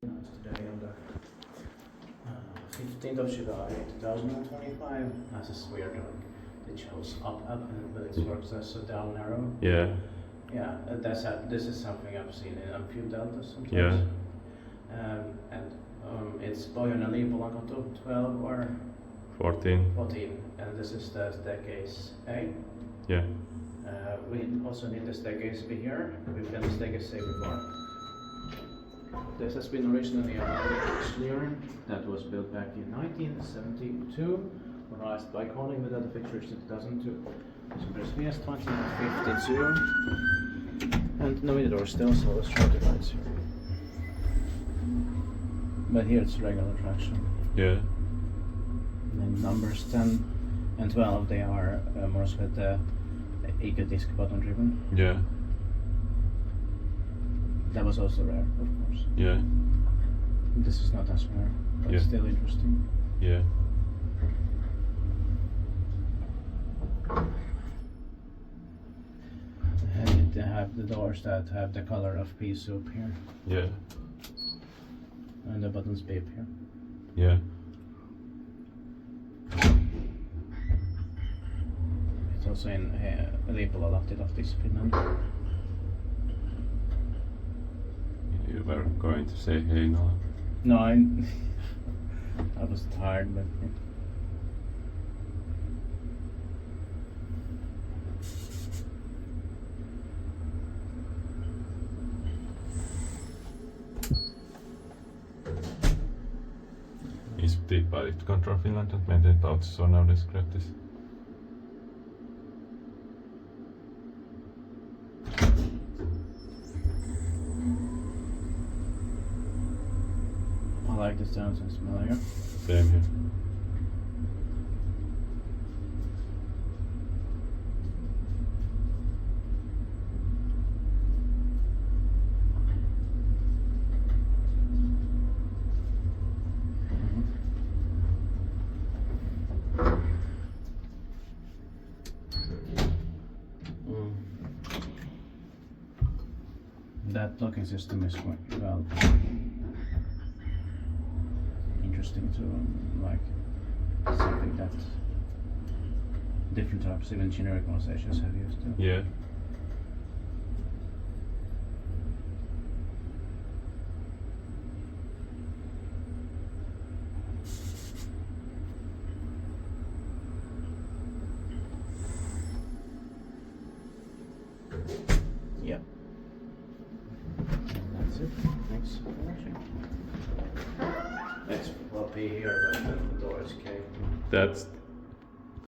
Today on the 15th of July 2025. This is weird. It shows up, but it works as a down arrow. Yeah. Yeah, this is something I've seen in a few deltas sometimes. Yeah. It's Pohjoinen Liipolankatu 12 or 14. 14, and this is the staircase A. Yeah. We also need the staircase B here. We've done the staircase A before. This has been originally a ValmetSchlieren that was built back in 1972, modernized by Kone with other fixtures in 2002. So there's VS20 and 52, and no window door still, so let's try the lights here. But here it's regular traction. Yeah. And then numbers 10 and 12, they are more so the EQ disc button driven. Yeah. That was also rare, of course. Yeah. This is not as rare, but Yeah. still interesting. Yeah. And they have the doors that have the color of pea soup here, Yeah. and the buttons beep here. Yeah. It's also in Liipola, Lahti, Finland. You were going to say hey no. No, I was tired, but yeah. Inspirert Control Finland und maintained by so now describe this. I like the sounds and smell here. Same here. That locking system is quite well interesting to like something that different types, even generic organizations have used. Yeah. Yep. And that's it. Thanks for watching. It's floppy here, but the door is caved. That's